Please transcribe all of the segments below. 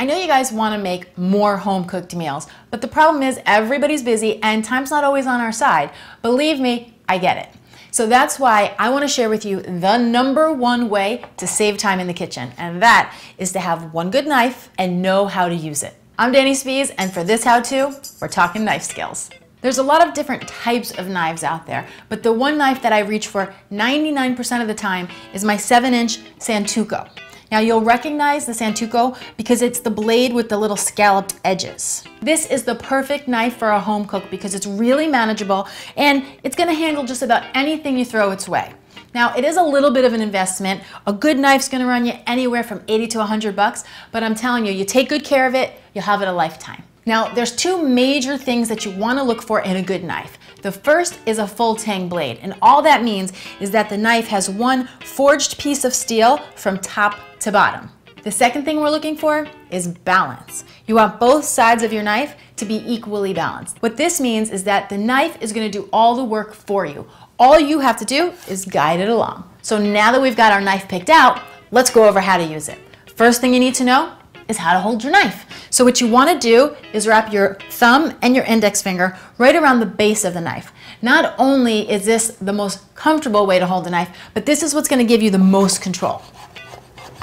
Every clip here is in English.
I know you guys want to make more home-cooked meals, but the problem is everybody's busy and time's not always on our side. Believe me, I get it. So that's why I want to share with you the #1 way to save time in the kitchen, and that is to have one good knife and know how to use it. I'm Dani Spies, and for this how-to, we're talking knife skills. There's a lot of different types of knives out there, but the one knife that I reach for 99% of the time is my 7-inch Santoku. Now you'll recognize the Santoku because it's the blade with the little scalloped edges. This is the perfect knife for a home cook because it's really manageable and it's gonna handle just about anything you throw its way. Now it is a little bit of an investment. A good knife's gonna run you anywhere from 80 to 100 bucks, but I'm telling you, you take good care of it, you'll have it a lifetime. Now, there's two major things that you want to look for in a good knife. The first is a full tang blade, and all that means is that the knife has one forged piece of steel from top to bottom. The second thing we're looking for is balance. You want both sides of your knife to be equally balanced. What this means is that the knife is going to do all the work for you. All you have to do is guide it along. So now that we've got our knife picked out, let's go over how to use it. First thing you need to know is how to hold your knife. So what you want to do is wrap your thumb and your index finger right around the base of the knife. Not only is this the most comfortable way to hold the knife, but this is what's going to give you the most control.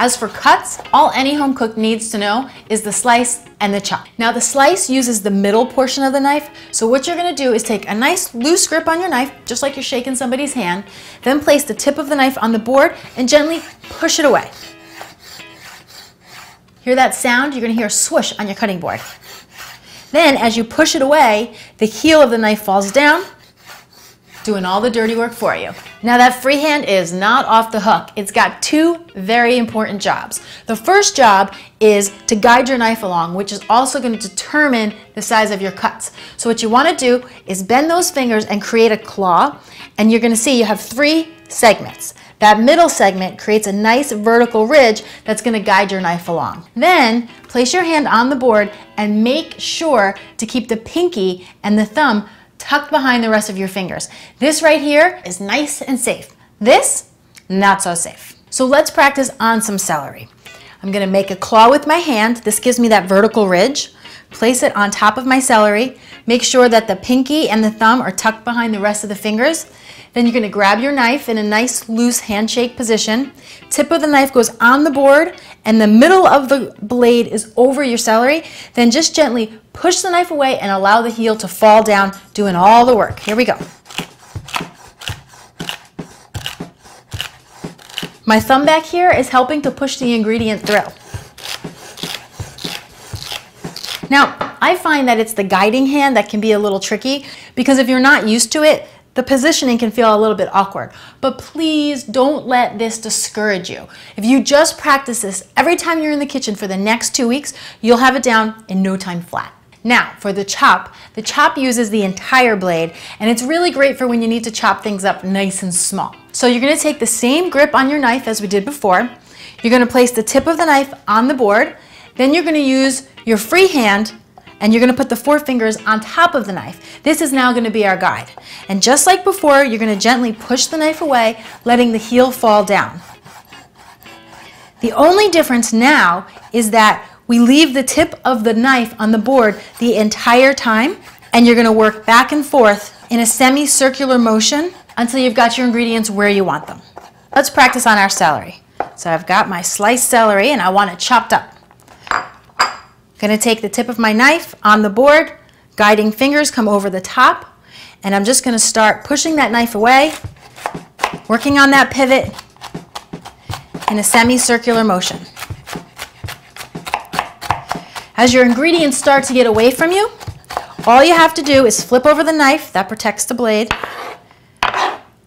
As for cuts, all any home cook needs to know is the slice and the chop. Now the slice uses the middle portion of the knife, so what you're going to do is take a nice loose grip on your knife, just like you're shaking somebody's hand, then place the tip of the knife on the board and gently push it away. Hear that sound? You're going to hear a swoosh on your cutting board. Then as you push it away, the heel of the knife falls down, doing all the dirty work for you. Now that free hand is not off the hook. It's got two very important jobs. The first job is to guide your knife along, which is also going to determine the size of your cuts. So what you want to do is bend those fingers and create a claw, and you're going to see you have 3 segments. That middle segment creates a nice vertical ridge that's going to guide your knife along. Then place your hand on the board and make sure to keep the pinky and the thumb tucked behind the rest of your fingers. This right here is nice and safe. This, not so safe. So let's practice on some celery. I'm going to make a claw with my hand. This gives me that vertical ridge. Place it on top of my celery. Make sure that the pinky and the thumb are tucked behind the rest of the fingers. Then you're going to grab your knife in a nice loose handshake position. Tip of the knife goes on the board and the middle of the blade is over your celery. Then just gently push the knife away and allow the heel to fall down, doing all the work. Here we go. My thumb back here is helping to push the ingredient through. Now, I find that it's the guiding hand that can be a little tricky because if you're not used to it, the positioning can feel a little bit awkward. But please don't let this discourage you. If you just practice this every time you're in the kitchen for the next 2 weeks, you'll have it down in no time flat. Now, for the chop uses the entire blade, and it's really great for when you need to chop things up nice and small. So you're going to take the same grip on your knife as we did before. You're going to place the tip of the knife on the board. Then you're going to use your free hand and you're going to put the 4 fingers on top of the knife. This is now going to be our guide. And just like before, you're going to gently push the knife away, letting the heel fall down. The only difference now is that we leave the tip of the knife on the board the entire time, and you're going to work back and forth in a semicircular motion until you've got your ingredients where you want them. Let's practice on our celery. So I've got my sliced celery and I want it chopped up. Going to take the tip of my knife on the board, guiding fingers come over the top, and I'm just going to start pushing that knife away, working on that pivot in a semicircular motion. As your ingredients start to get away from you, all you have to do is flip over the knife, that protects the blade,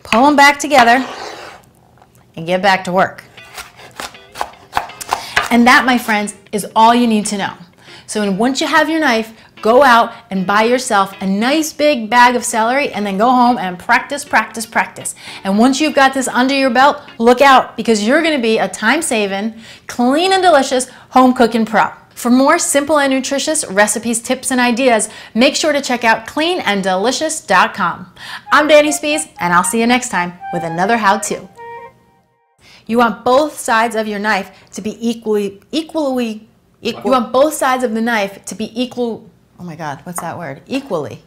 pull them back together, and get back to work. And that, my friends, is all you need to know. So once you have your knife, go out and buy yourself a nice big bag of celery and then go home and practice, practice, practice. And once you've got this under your belt, look out because you're going to be a time-saving, clean and delicious home cooking pro. For more simple and nutritious recipes, tips, and ideas, make sure to check out cleananddelicious.com. I'm Dani Spies, and I'll see you next time with another how-to. You want both sides of your knife to be equally Equal. You want both sides of the knife to be equal. Oh my God, what's that word? Equally.